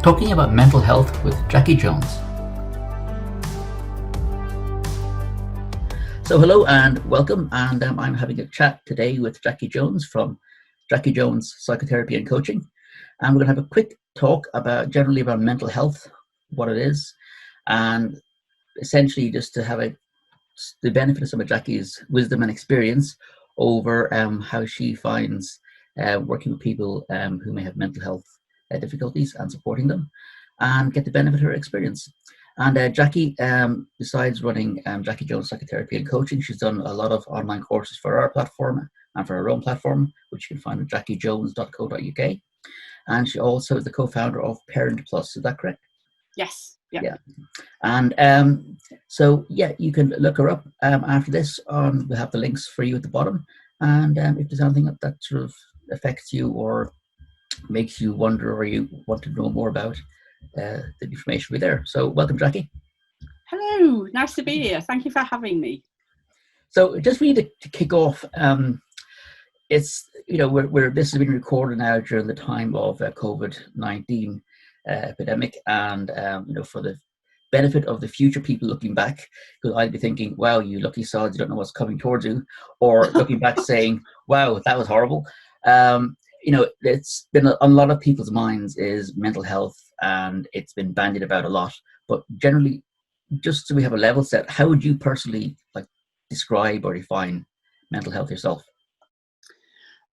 talking about mental health with Jacci Jones. So hello and welcome, and I'm having a chat today with Jacci Jones from Jacci Jones Psychotherapy and Coaching, and we're going to have a quick talk generally about mental health, what it is, and essentially just to have the benefit of some of Jacki's wisdom and experience over how she finds working with people who may have mental health difficulties and supporting them, and get the benefit of her experience. And Jacci, besides running Jacci Jones Psychotherapy and Coaching, she's done a lot of online courses for our platform and for her own platform, which you can find at jaccijones.co.uk. And she also is the co-founder of Parent Plus. Is that correct? Yes. Yeah. And so, you can look her up after this. We'll have the links for you at the bottom. And if there's anything that sort of affects you or makes you wonder or you want to know more about, the information will be there. So welcome, Jacci. Hello, nice to be here. Thank you for having me. So just for you to kick off, it's, this has been recorded now during the time of COVID-19 epidemic, and for the benefit of the future people looking back, because I'd be thinking, wow, you lucky sods, you don't know what's coming towards you, or looking back saying, wow, that was horrible. It's been on a lot of people's minds is mental health, and it's been bandied about a lot. But generally, just so we have a level set, how would you personally describe or define mental health yourself?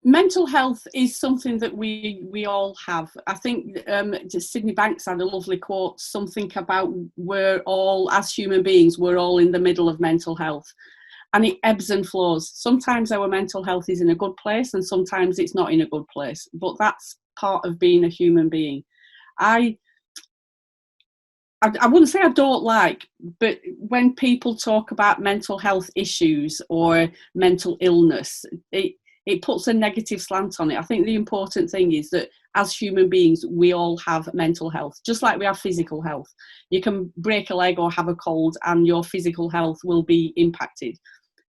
Mental health is something that we all have. I think Sydney Banks had a lovely quote, something about we're all, as human beings, we're all in the middle of mental health. And it ebbs and flows. Sometimes our mental health is in a good place and sometimes it's not in a good place. But that's part of being a human being. I wouldn't say I don't like, but when people talk about mental health issues or mental illness, it puts a negative slant on it. I think the important thing is that as human beings, we all have mental health, just like we have physical health. You can break a leg or have a cold and your physical health will be impacted.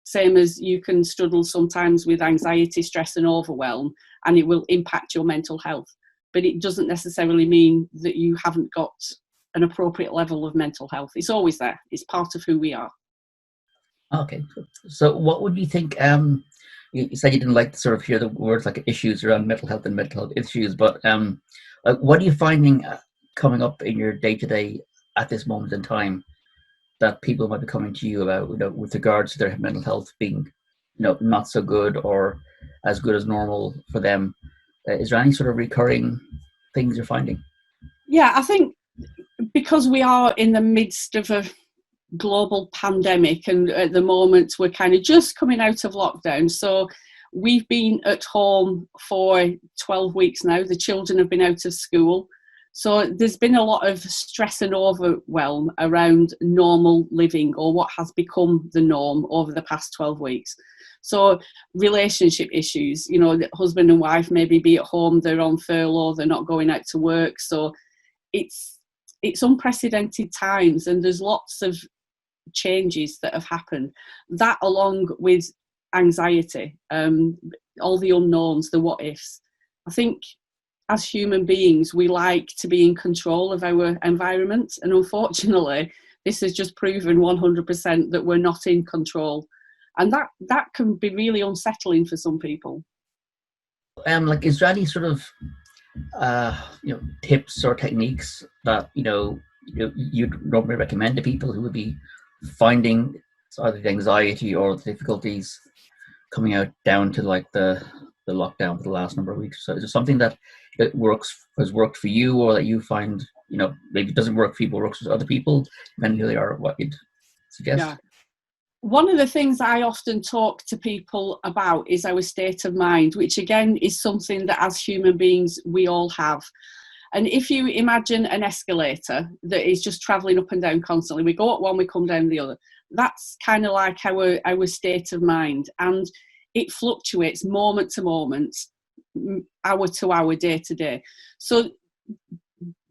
Same as you can struggle sometimes with anxiety, stress and overwhelm, and it will impact your mental health. But it doesn't necessarily mean that you haven't got an appropriate level of mental health. It's always there. It's part of who we are. Okay. So what would you think, you said you didn't like to sort of hear the words like issues around mental health and mental health issues, but what are you finding coming up in your day-to-day at this moment in time that people might be coming to you about, with regards to their mental health being, not so good or as good as normal for them? Is there any sort of recurring things you're finding? Yeah, I think because we are in the midst of a global pandemic and at the moment we're kind of just coming out of lockdown, so we've been at home for 12 weeks now. The children have been out of school, so there's been a lot of stress and overwhelm around normal living, or what has become the norm over the past 12 weeks. So relationship issues, the husband and wife maybe be at home, they're on furlough, they're not going out to work, so it's unprecedented times and there's lots of changes that have happened. That, along with anxiety, all the unknowns, the what ifs. I think as human beings we like to be in control of our environment, and unfortunately this has just proven 100% that we're not in control, and that can be really unsettling for some people. Is there any sort of tips or techniques that you'd normally recommend to people who would be finding either the anxiety or the difficulties coming out down to the lockdown for the last number of weeks? So is it something that has worked for you, or that you find maybe it doesn't work for people, works for other people, depending who they are, what you'd suggest? Yeah. One of the things I often talk to people about is our state of mind, which again is something that as human beings we all have. And if you imagine an escalator that is just travelling up and down constantly, we go up one, we come down the other. That's kind of like our state of mind. And it fluctuates moment to moment, hour to hour, day to day. So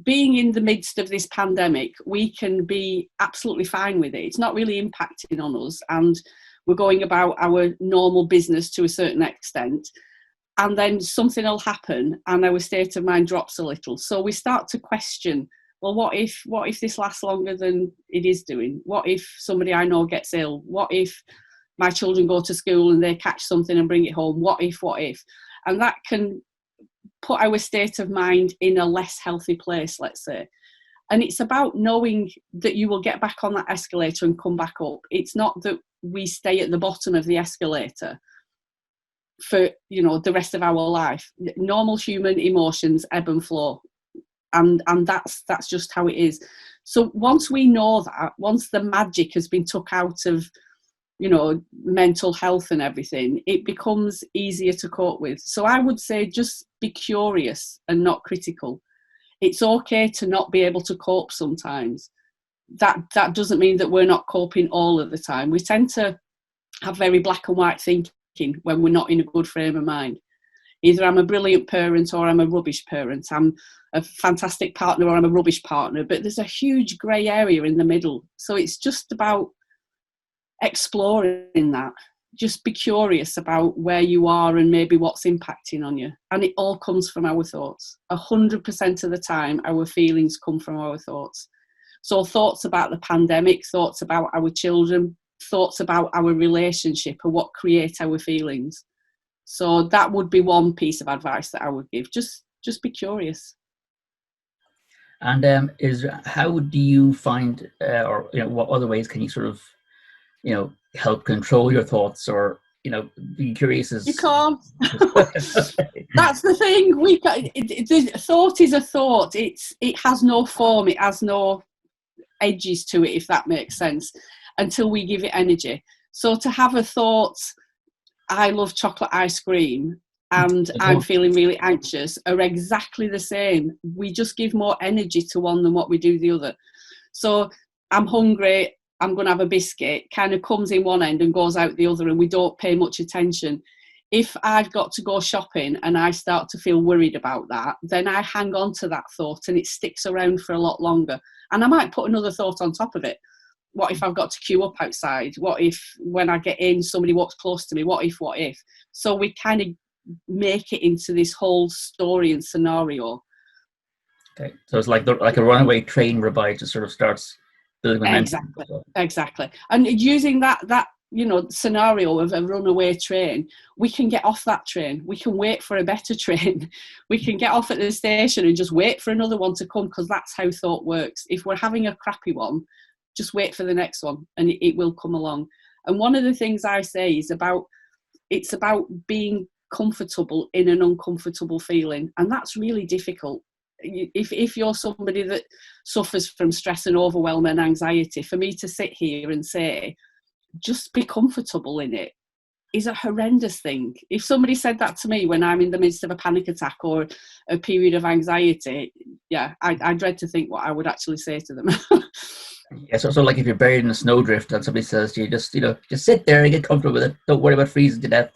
being in the midst of this pandemic, we can be absolutely fine with it. It's not really impacting on us, and we're going about our normal business to a certain extent. and then something will happen and our state of mind drops a little. So we start to question, well, what if this lasts longer than it is doing? What if somebody I know gets ill? What if my children go to school and they catch something and bring it home? What if? And that can put our state of mind in a less healthy place, let's say. And it's about knowing that you will get back on that escalator and come back up. It's not that we stay at the bottom of the escalator for, the rest of our life. Normal human emotions ebb and flow. And that's just how it is. So once we know that, once the magic has been took out of, mental health and everything, it becomes easier to cope with. So I would say just be curious and not critical. It's okay to not be able to cope sometimes. That doesn't mean that we're not coping all of the time. We tend to have very black and white thinking when we're not in a good frame of mind. Either I'm a brilliant parent or I'm a rubbish parent. I'm a fantastic partner or I'm a rubbish partner. But there's a huge grey area in the middle. So it's just about exploring that. Just be curious about where you are and maybe what's impacting on you. And it all comes from our thoughts. 100% of the time, our feelings come from our thoughts. So thoughts about the pandemic, thoughts about our children, thoughts about our relationship are what create our feelings. So that would be one piece of advice that I would give. Just be curious. And how do you find, or what other ways can you sort of, help control your thoughts, or be curious as you can't. That's the thing. Thought is a thought. It has no form. It has no edges to it, if that makes sense, until we give it energy. So to have a thought, I love chocolate ice cream, and I'm feeling really anxious, are exactly the same. We just give more energy to one than what we do the other. So I'm hungry, I'm going to have a biscuit, kind of comes in one end and goes out the other, and we don't pay much attention. If I've got to go shopping and I start to feel worried about that, then I hang on to that thought and it sticks around for a lot longer. And I might put another thought on top of it. What if I've got to queue up outside? What if when I get in, somebody walks close to me? What if? So we kind of make it into this whole story and scenario. Okay, so it's like a runaway train whereby it just sort of starts building momentum. Exactly. And using that scenario of a runaway train, we can get off that train. We can wait for a better train. We can get off at the station and just wait for another one to come, because that's how thought works. If we're having a crappy one, just wait for the next one and it will come along. And one of the things I say is it's about being comfortable in an uncomfortable feeling. And that's really difficult. If you're somebody that suffers from stress and overwhelm and anxiety, for me to sit here and say, just be comfortable in it, is a horrendous thing. If somebody said that to me when I'm in the midst of a panic attack or a period of anxiety, I dread to think what I would actually say to them. Yeah, so like if you're buried in a snowdrift and somebody says to you, just sit there and get comfortable with it. Don't worry about freezing to death.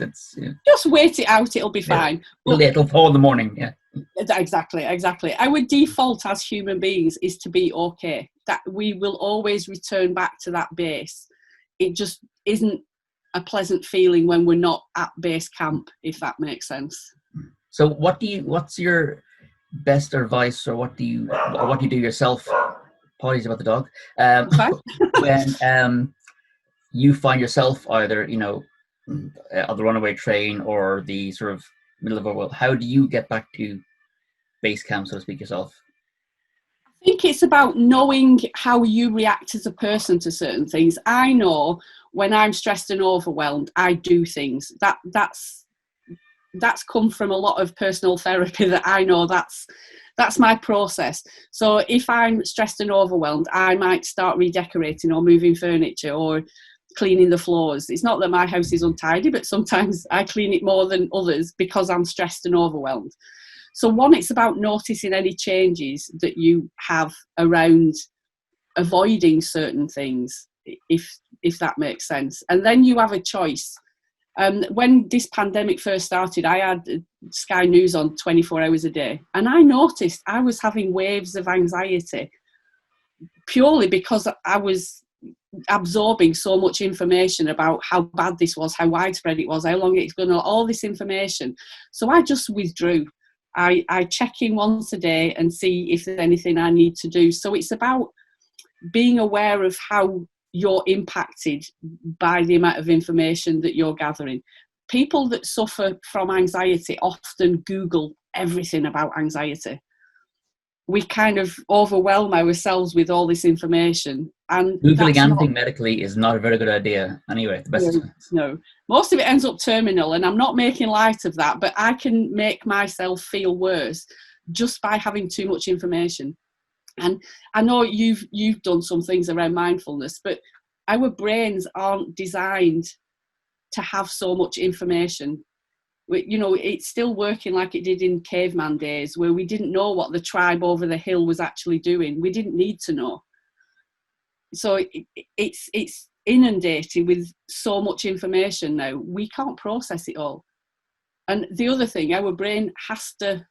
Just wait it out. It'll be fine. It'll fall in the morning. Yeah. Exactly. Our default as human beings is to be okay. That we will always return back to that base. It just isn't a pleasant feeling when we're not at base camp, if that makes sense. So what's your best advice, or what do you do yourself? Apologies about the dog. When you find yourself either on the runaway train or the sort of middle of a world, how do you get back to base camp, so to speak, yourself? I think it's about knowing how you react as a person to certain things. I know when I'm stressed and overwhelmed, I do things. That's come from a lot of personal therapy, that I know that's my process. So if I'm stressed and overwhelmed, I might start redecorating or moving furniture or cleaning the floors. It's not that my house is untidy, but sometimes I clean it more than others because I'm stressed and overwhelmed. So one, it's about noticing any changes that you have around avoiding certain things, if that makes sense. And then you have a choice. When this pandemic first started, I had Sky News on 24 hours a day, and I noticed I was having waves of anxiety purely because I was absorbing so much information about how bad this was, how widespread it was, how long it's going to, all this information. So I just withdrew. I check in once a day and see if there's anything I need to do. So it's about being aware of how you're impacted by the amount of information that you're gathering. People that suffer from anxiety often Google everything about anxiety. We kind of overwhelm ourselves with all this information, and Googling that's not, anything medically is not a very good idea. Anyway, the best of times. no. Most of it ends up terminal, and I'm not making light of that, but I can make myself feel worse just by having too much information. And I know you've done some things around mindfulness, but our brains aren't designed to have so much information. It's still working like it did in caveman days, where we didn't know what the tribe over the hill was actually doing. We didn't need to know. So it's inundated with so much information now. We can't process it all. And the other thing, our brain has to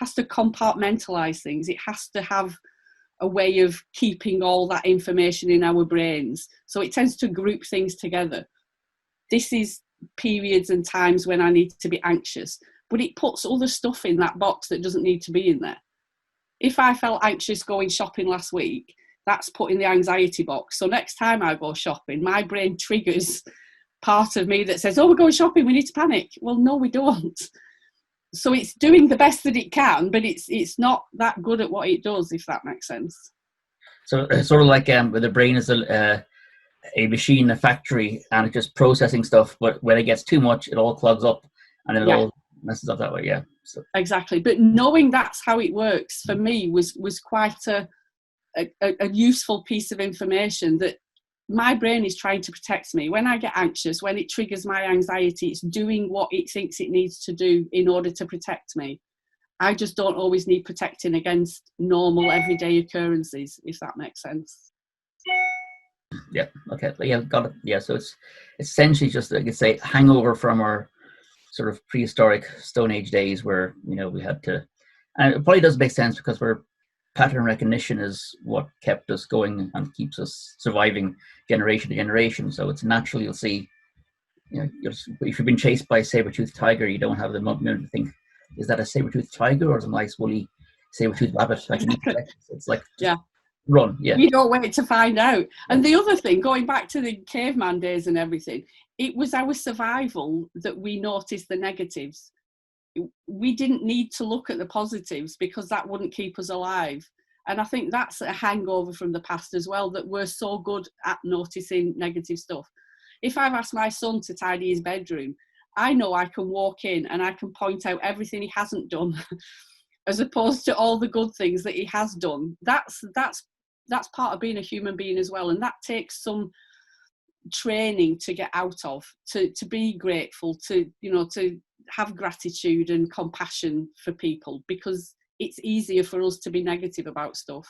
compartmentalize things. It has to have a way of keeping all that information in our brains. So it tends to group things together. This is periods and times when I need to be anxious, but it puts other stuff in that box that doesn't need to be in there. If I felt anxious going shopping last week, that's put in the anxiety box. So next time I go shopping, my brain triggers part of me that says, oh, we're going shopping, we need to panic. Well, no, we don't. So it's doing the best that it can, but it's not that good at what it does, if that makes sense. So it's sort of like the brain is a machine, a factory, and it's just processing stuff. But when it gets too much, it all clogs up, and then it all messes up that way. Yeah. So. Exactly. But knowing that's how it works for me was quite a useful piece of information, that my brain is trying to protect me. When I get anxious, when it triggers my anxiety, it's doing what it thinks it needs to do in order to protect me. I just don't always need protecting against normal everyday occurrences, if that makes sense. Yeah. Okay. Yeah. Got it. Yeah. So it's essentially just, like I say, hangover from our sort of prehistoric Stone Age days, where we had to, and it probably does make sense because pattern recognition is what kept us going and keeps us surviving generation to generation. So it's natural. You'll see, if you've been chased by a saber-toothed tiger, you don't have the moment to think, is that a saber-toothed tiger or is it a nice woolly saber-toothed rabbit? It's like, run. Yeah. You don't wait to find out. And the other thing, going back to the caveman days and everything, it was our survival that we noticed the negatives. We didn't need to look at the positives because that wouldn't keep us alive. And I think that's a hangover from the past as well, that we're so good at noticing negative stuff. If I've asked my son to tidy his bedroom, I know I can walk in and I can point out everything he hasn't done as opposed to all the good things that he has done. That's part of being a human being as well. And that takes some training to get out of, to be grateful, to have gratitude and compassion for people, because it's easier for us to be negative about stuff.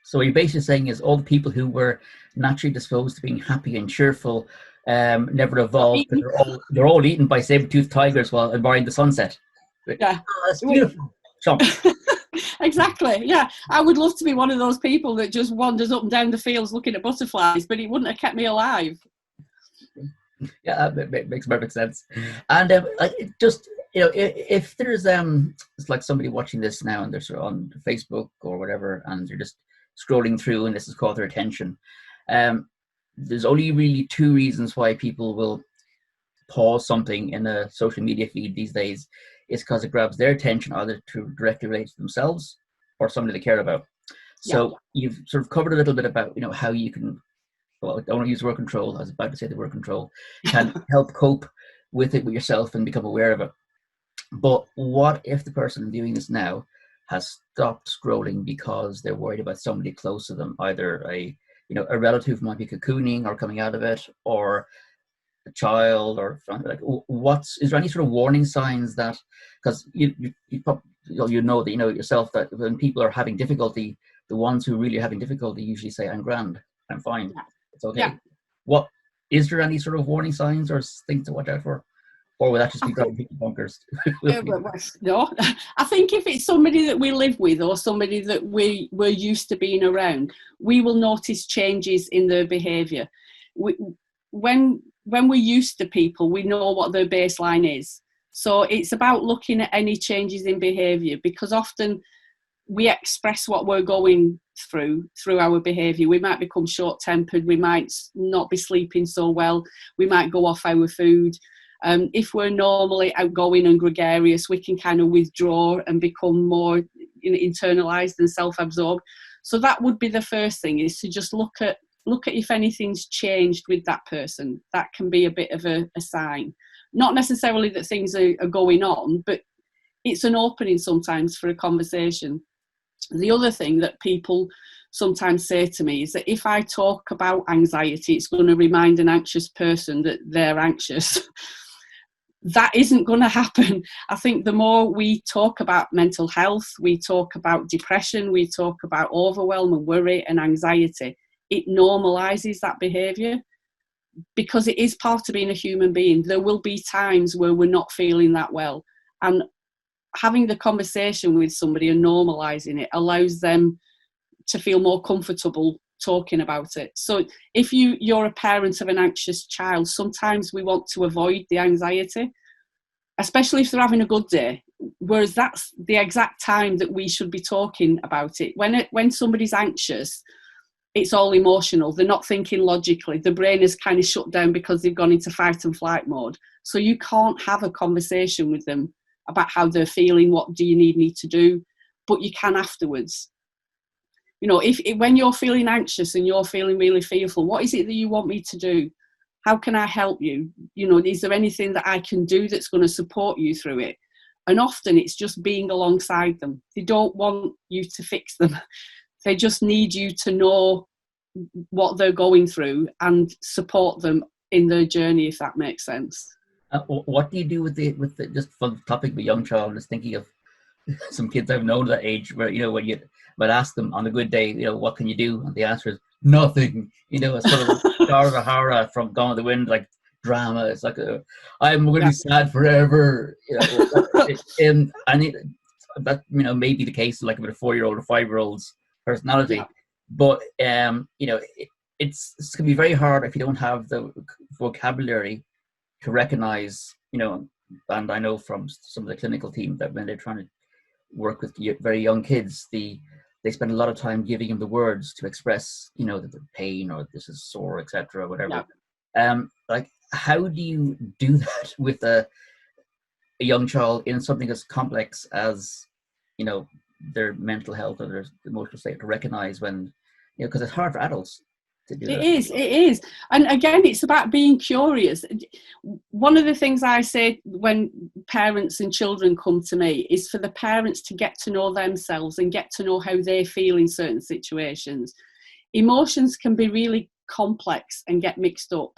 So what you're basically saying is all the people who were naturally disposed to being happy and cheerful never evolved, because they're all eaten by saber-toothed tigers while admiring the sunset. Yeah. Oh, that's beautiful. Exactly. Yeah, I would love to be one of those people that just wanders up and down the fields looking at butterflies, but it wouldn't have kept me alive. Yeah, that makes perfect sense. And if there's it's like somebody watching this now and they're sort of on Facebook or whatever, and they're just scrolling through and this has caught their attention, there's only really two reasons why people will pause something in a social media feed these days. It's because it grabs their attention, either to directly relate to themselves or somebody they care about. So you've sort of covered a little bit about how you can, well, I don't want to use the word control. I was about to say the word control. Can help cope with it with yourself and become aware of it. But what if the person viewing this now has stopped scrolling because they're worried about somebody close to them, either a relative might be cocooning or coming out of it, or a child, or like, is there any sort of warning signs that, because you know that yourself, that when people are having difficulty, the ones who really are having difficulty usually say, I'm grand, I'm fine, it's okay. What is there any sort of warning signs or things to watch out for? Or would that just I be think, driving people bonkers? no, I think if it's somebody that we live with or somebody that we're used to being around, we will notice changes in their behaviour. When we're used to people, we know what their baseline is. So it's about looking at any changes in behaviour, because often we express what we're going through our behaviour. We might become short-tempered, we might not be sleeping so well, we might go off our food. If we're normally outgoing and gregarious, we can kind of withdraw and become more internalised and self-absorbed. So that would be the first thing, is to just look at if anything's changed with that person. That can be a bit of a sign. Not necessarily that things are going on, but it's an opening sometimes for a conversation. The other thing that people sometimes say to me is that if I talk about anxiety, it's going to remind an anxious person that they're anxious. That isn't going to happen. I think the more we talk about mental health, we talk about depression, we talk about overwhelm and worry and anxiety, it normalises that behaviour, because it is part of being a human being. There will be times where we're not feeling that well, and having the conversation with somebody and normalising it allows them to feel more comfortable talking about it. So if you're a parent of an anxious child, sometimes we want to avoid the anxiety, especially if they're having a good day, whereas that's the exact time that we should be talking about it. When somebody's anxious, it's all emotional. They're not thinking logically. The brain is kind of shut down because they've gone into fight and flight mode. So you can't have a conversation with them about how they're feeling, what do you need me to do, but you can afterwards. If when you're feeling anxious and you're feeling really fearful, what is it that you want me to do? How can I help you? Is there anything that I can do that's going to support you through it? And often it's just being alongside them. They don't want you to fix them. They just need you to know what they're going through and support them in their journey, if that makes sense. What do you do with the just for the topic of a young child? I'm just thinking of some kids I've known that age where when you might ask them on a good day, what can you do, and the answer is nothing. It's sort of like Dara Hara from Gone with the Wind, like drama. It's like I'm going to be sad forever. And I need that. May be the case like with a 4-year-old or 5-year-old's personality, but it's going to be very hard if you don't have the vocabulary to recognize, and I know from some of the clinical team that when they're trying to work with very young kids, they spend a lot of time giving them the words to express, that the pain or this is sore, etc., whatever. Like, how do you do that with a young child in something as complex as, their mental health or their emotional state, to recognize when, because it's hard for adults to do that. It is. And again, it's about being curious. One of the things I say when parents and children come to me is for the parents to get to know themselves and get to know how they feel in certain situations. Emotions can be really complex and get mixed up.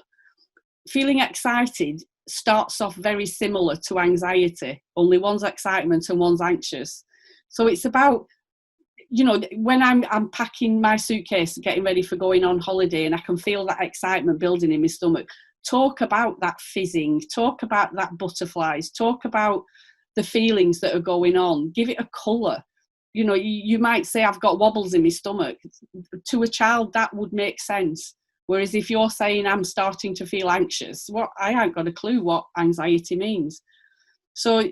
Feeling excited starts off very similar to anxiety, only one's excitement and one's anxious. So it's about, when I'm packing my suitcase, getting ready for going on holiday, and I can feel that excitement building in my stomach, talk about that fizzing, talk about that butterflies, talk about the feelings that are going on, give it a colour. You might say, I've got wobbles in my stomach. To a child, that would make sense. Whereas if you're saying, I'm starting to feel anxious, I ain't got a clue what anxiety means. So,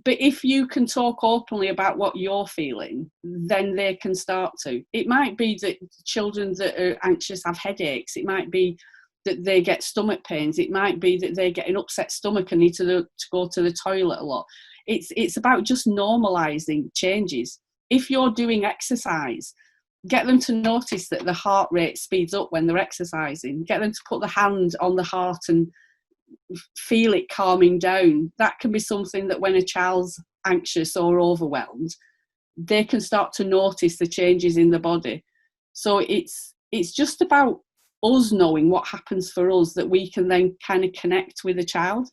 but if you can talk openly about what you're feeling, then they can start to. It might be that children that are anxious have headaches. It might be that they get stomach pains. It might be that they get an upset stomach and need to go to the toilet a lot. It's about just normalising changes. If you're doing exercise, get them to notice that the heart rate speeds up when they're exercising. Get them to put the hand on the heart and feel it calming down. That can be something that when a child's anxious or overwhelmed, they can start to notice the changes in the body. So it's just about us knowing what happens for us, that we can then kind of connect with the child,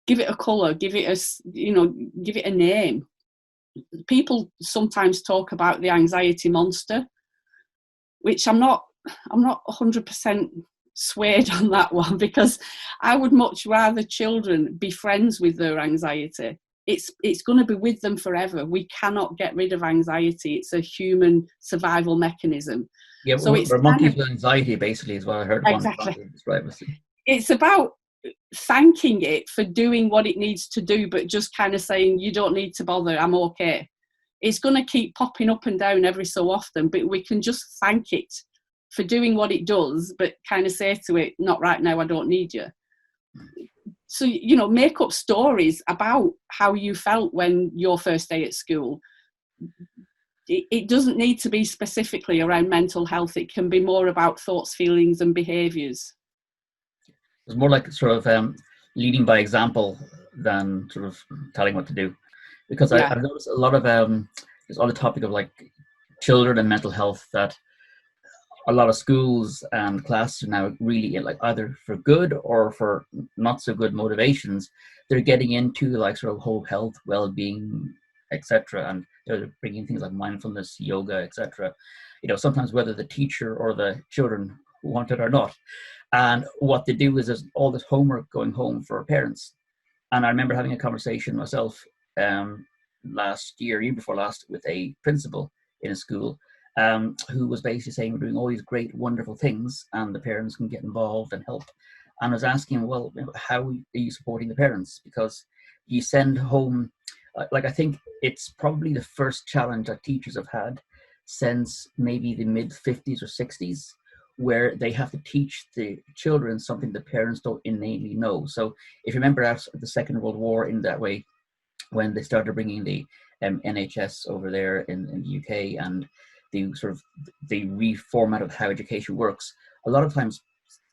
give it a colour, give it a name. People sometimes talk about the anxiety monster, which I'm not 100% swayed on that one, because I would much rather children be friends with their anxiety. It's going to be with them forever. We cannot get rid of anxiety. It's a human survival mechanism. Yeah, So it's we're kind monkeys of, with anxiety, basically, is what I heard one exactly. doctor describe us. It's about thanking it for doing what it needs to do, but just kind of saying, you don't need to bother, I'm okay. It's going to keep popping up and down every so often, but we can just thank it for doing what it does, but kind of say to it, not right now, I don't need you. So, you know, make up stories about how you felt when your first day at school. It doesn't need to be specifically around mental health. It can be more about thoughts, feelings, and behaviours. It's more like sort of leading by example than sort of telling what to do. Because Yeah, I've noticed a lot of just on the topic of like children and mental health, that a lot of schools and classes are now really like either for good or for not so good motivations. They're getting into like sort of whole health, well-being, etc., and they're bringing things like mindfulness, yoga, etc. You know, sometimes whether the teacher or the children want it or not. And what they do is there's all this homework going home for parents. And I remember having a conversation myself um, last year before last, with a principal in a school who was basically saying we're doing all these great, wonderful things, and the parents can get involved and help. And I was asking, well, how are you supporting the parents? Because you send home, like I think it's probably the first challenge that teachers have had since maybe the mid 50s or 60s, where they have to teach the children something the parents don't innately know. So if you remember after the Second World War, in that way, when they started bringing the NHS over there in the UK, and they reformatted how education works, a lot of times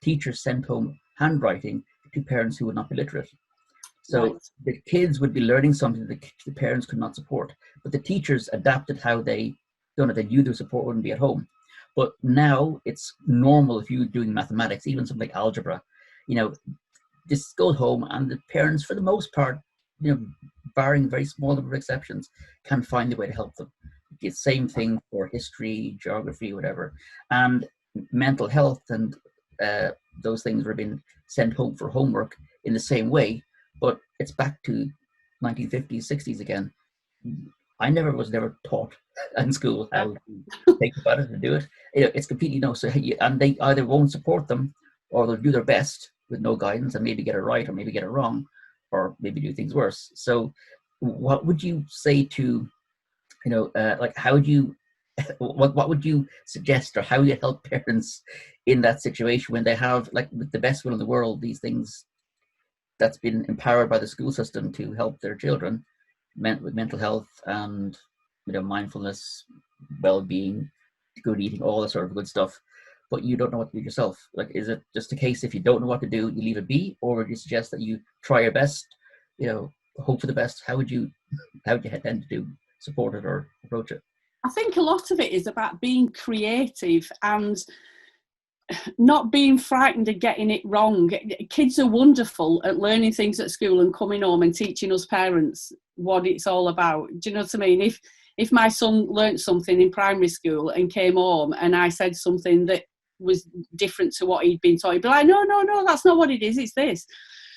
teachers sent home handwriting to parents who would not be literate. right. So the kids would be learning something that the parents could not support, but the teachers adapted how they done it. They knew their support wouldn't be at home. But now it's normal if you're doing mathematics, even something like algebra, you know, this goes home, and the parents, for the most part, you know, barring a very small number of exceptions, can find a way to help them. The same thing for history, geography, whatever, and mental health, and uh, those things were being sent home for homework in the same way. But it's back to 1950s, 60s again. I was never taught in school Yeah. how to think about it and do it. It's completely no. So and they either won't support them, or they'll do their best with no guidance and maybe get it right or maybe get it wrong, or maybe do things worse. So, what would you say to like how would you what would you suggest, or how would you help parents in that situation when they have, like, with the best will in the world, these things that's been empowered by the school system to help their children with mental health and mindfulness, well-being, good eating, all that sort of good stuff, but you don't know what to do yourself? Like, is it just a case, if you don't know what to do, you leave it be, or would you suggest that you try your best, hope for the best? How would you tend to support it or approach it? I think a lot of it is about being creative and not being frightened of getting it wrong. Kids are wonderful at learning things at school and coming home and teaching us parents what it's all about. Do you know what I mean? If my son learnt something in primary school and came home and I said something that was different to what he'd been taught, he'd be like, no, that's not what it is, it's this.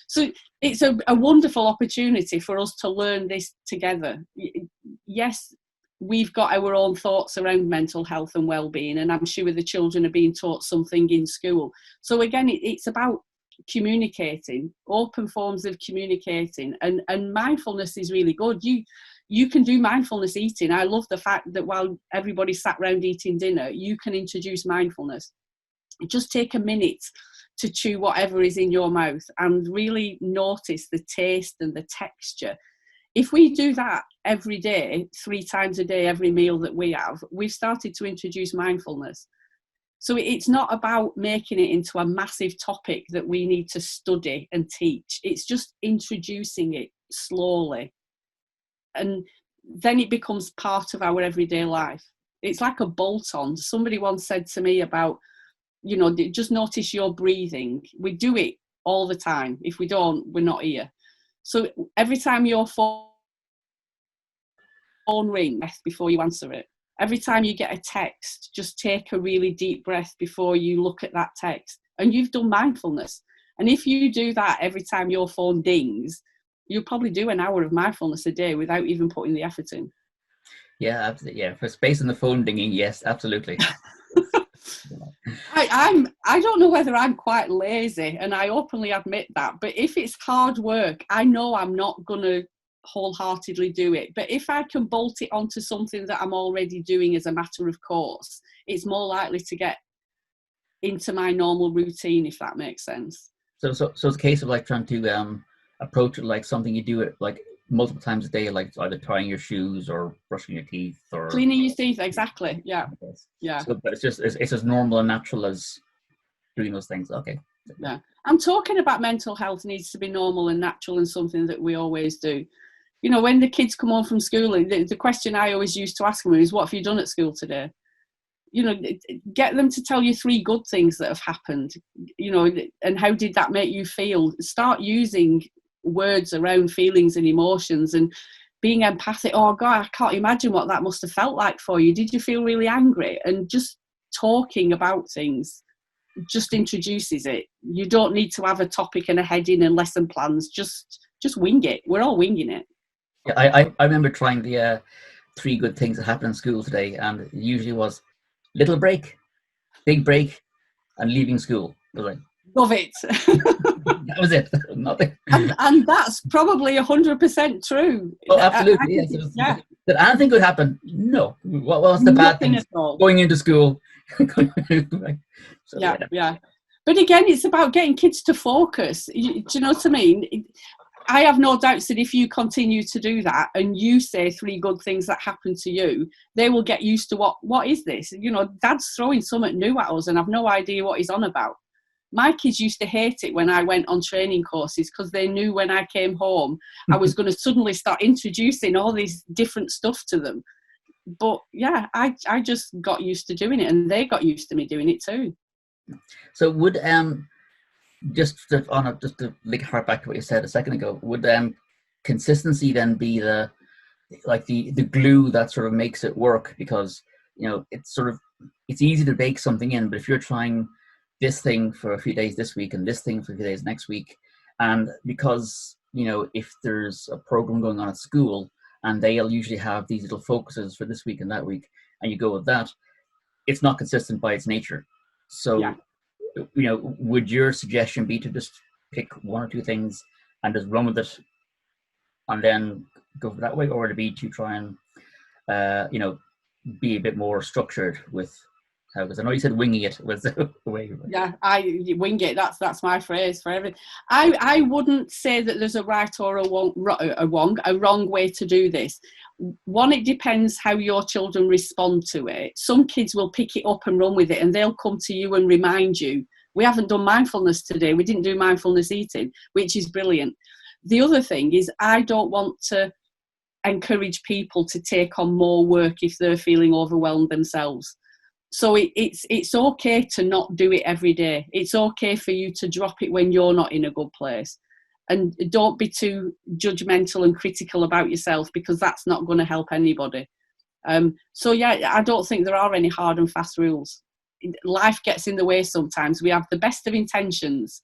So it's a wonderful opportunity for us to learn this together. Yes, we've got our own thoughts around mental health and well-being, and I'm sure the children are being taught something in school. So again, it's about communicating, open forms of communicating, and mindfulness is really good. You can do mindfulness eating. I love the fact that while everybody sat around eating dinner, you can introduce mindfulness. Just take a minute to chew whatever is in your mouth and really notice the taste and the texture. If we do that every day, 3 times a day, every meal that we have, we've started to introduce mindfulness. So it's not about making it into a massive topic that we need to study and teach. It's just introducing it slowly. And then it becomes part of our everyday life. It's like a bolt-on. Somebody once said to me about, just notice your breathing. We do it all the time. If we don't, we're not here. So every time your phone rings, before you answer it. Every time you get a text, just take a really deep breath before you look at that text. and you've done mindfulness. And if you do that every time your phone dings, you'll probably do an hour of mindfulness a day without even putting the effort in. Yeah, absolutely. Yeah, for space on the phone dinging, yes, absolutely. I don't know whether I'm quite lazy, and I openly admit that, but if it's hard work, I know I'm not going to wholeheartedly do it. But if I can bolt it onto something that I'm already doing as a matter of course, it's more likely to get into my normal routine, if that makes sense. So it's a case of like trying to approach it like something you do it like multiple times a day, like either tying your shoes or brushing your teeth or Cleaning your teeth, exactly. Yeah. Yeah. So but it's as normal and natural as doing those things. Okay. Yeah. I'm talking about mental health needs to be normal and natural and something that we always do. You know, when the kids come home from school, the question I always used to ask them is, what have you done at school today? You know, get them to tell you 3 good things that have happened, you know, and how did that make you feel? Start using words around feelings and emotions and being empathic. Oh God, I can't imagine what that must have felt like for you. Did you feel really angry? And just talking about things just introduces it. You don't need to have a topic and a heading and lesson plans. Just wing it. We're all winging it. Yeah, I remember trying the 3 good things that happened in school today, and it usually was little break, big break, and leaving school. I was like, Love it. that was it. Nothing. And that's probably 100% true. Oh, absolutely. Yes. Yeah. Did anything good happen? No. What was the bad thing? Going into school. So, yeah. But again, it's about getting kids to focus. Do you know what I mean? I have no doubts that if you continue to do that and you say 3 good things that happen to you, they will get used to what is this? You know, Dad's throwing something new at us and I've no idea what he's on about. My kids used to hate it when I went on training courses because they knew when I came home, I was going to suddenly start introducing all this different stuff to them. But yeah, I just got used to doing it and they got used to me doing it too. So would just to hark back to what you said a second ago, would consistency then be the glue that sort of makes it work? Because you know it's easy to bake something in, but if you're trying this thing for a few days this week and this thing for a few days next week, and because you know if there's a program going on at school and they'll usually have these little focuses for this week and that week, and you go with that, it's not consistent by its nature. So Yeah. You know, would your suggestion be to just pick 1 or 2 things and just run with it and then go for that way, or to be to try and you know, be a bit more structured with how? Because I know you said winging it was the way. Yeah, I wing it. That's my phrase for everything. I wouldn't say that there's a right or a wrong way to do this. One, it depends how your children respond to it. Some kids will pick it up and run with it, and they'll come to you and remind you, we haven't done mindfulness today. We didn't do mindfulness eating, which is brilliant. The other thing is I don't want to encourage people to take on more work if they're feeling overwhelmed themselves. So it's okay to not do it every day. It's okay for you to drop it when you're not in a good place. And don't be too judgmental and critical about yourself, because that's not going to help anybody. So yeah, I don't think there are any hard and fast rules. Life gets in the way sometimes. We have the best of intentions.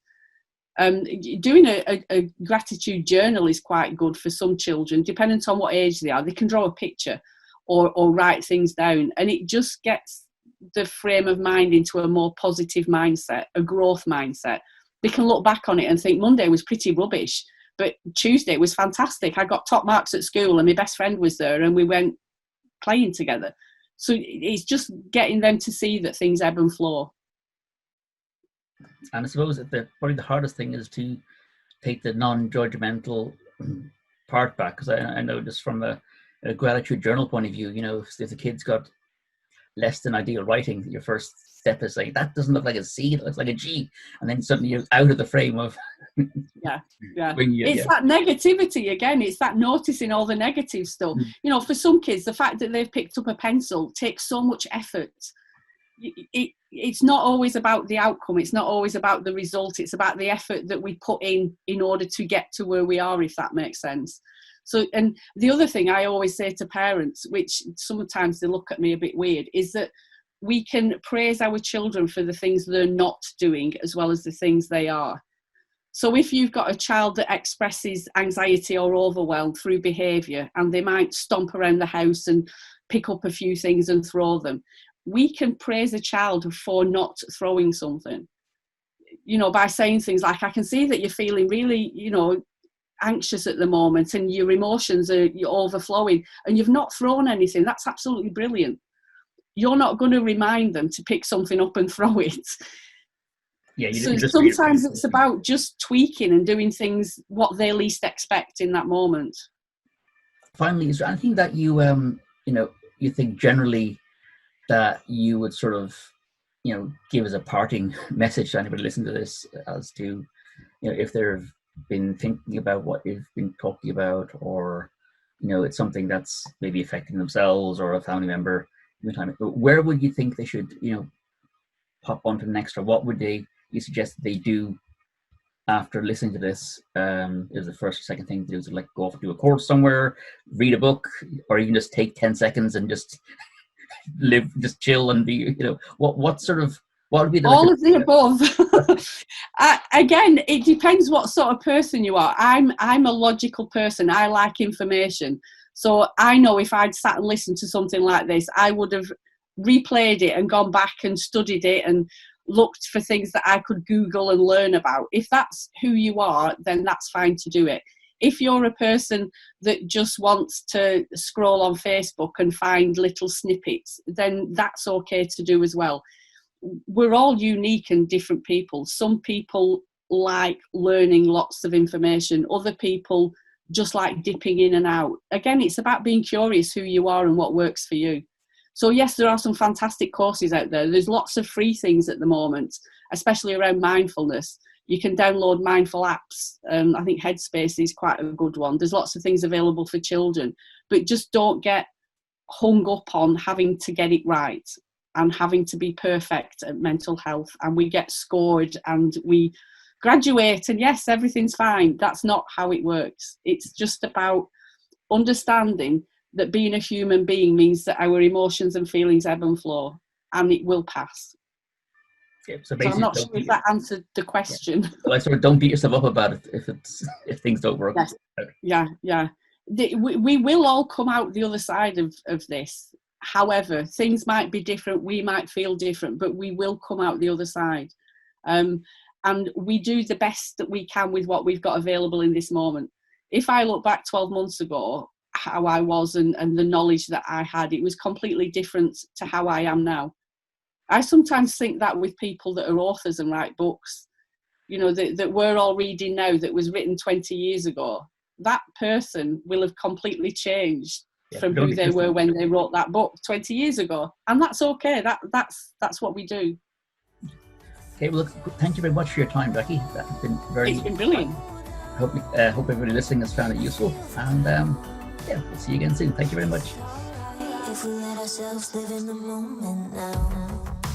Doing a gratitude journal is quite good for some children, depending on what age they are. They can draw a picture or write things down, and it just gets the frame of mind into a more positive mindset, a growth mindset. They can look back on it and think Monday was pretty rubbish, but Tuesday was fantastic. I got top marks at school and my best friend was there and we went playing together. So it's just getting them to see that things ebb and flow. And I suppose that probably the hardest thing is to take the non-judgmental part back, because I know just from a gratitude journal point of view, you know, if the kid's got less than ideal writing, your first step is saying that doesn't look like a C, it looks like a G, and then suddenly you're out of the frame of that negativity again. It's that noticing all the negative stuff. You know, for some kids, the fact that they've picked up a pencil takes so much effort. It's not always about the outcome, it's not always about the result, it's about the effort that we put in order to get to where we are, if that makes sense. So, and the other thing I always say to parents, which sometimes they look at me a bit weird, is that we can praise our children for the things they're not doing as well as the things they are. So if you've got a child that expresses anxiety or overwhelm through behaviour, and they might stomp around the house and pick up a few things and throw them, we can praise a child for not throwing something, by saying things like, I can see that you're feeling really, anxious at the moment and your emotions are overflowing and you've not thrown anything. That's absolutely brilliant. You're not going to remind them to pick something up and throw it. Yeah, so sometimes it's about just tweaking and doing things what they least expect in that moment. Finally, is there anything that you you think generally that you would sort of give as a parting message to anybody listening to this, as to if they've been thinking about what you've been talking about, or it's something that's maybe affecting themselves or a family member, where would you think they should pop onto next, or what would you suggest that they do after listening to this? Is the first or second thing to do is like go off and do a course somewhere, read a book, or even just take 10 seconds and just live, just chill and be, what would be the all of the above? Again, it depends what sort of person you are. I'm a logical person. I like information. So I know if I'd sat and listened to something like this, I would have replayed it and gone back and studied it and looked for things that I could Google and learn about. If that's who you are, then that's fine to do it. If you're a person that just wants to scroll on Facebook and find little snippets, then that's okay to do as well. We're all unique and different people. Some people like learning lots of information. Other people just like dipping in and out. Again, it's about being curious who you are and what works for you. So yes, there are some fantastic courses out there. There's lots of free things at the moment, especially around mindfulness. You can download mindful apps. I think Headspace is quite a good one. There's lots of things available for children, but just don't get hung up on having to get it right and having to be perfect at mental health. And we get scored and we graduate and yes, everything's fine. That's not how it works. It's just about understanding that being a human being means that our emotions and feelings ebb and flow, and it will pass. Yeah, so I'm not sure if that answered the question. Yeah. Well, I sort of don't beat yourself up about it if things don't work. Yes. Yeah. We will all come out the other side of this. However, things might be different. We might feel different, but we will come out the other side. And we do the best that we can with what we've got available in this moment. If I look back 12 months ago, how I was and the knowledge that I had, it was completely different to how I am now. I sometimes think that with people that are authors and write books, that we're all reading now that was written 20 years ago, that person will have completely changed from who they were when they wrote that book 20 years ago. And that's okay. That's what we do. Okay, well, look, thank you very much for your time, Jacci. That's been It's been brilliant. Hope everybody listening has found it useful. And we'll see you again soon. Thank you very much. If we let ourselves live in the moment now.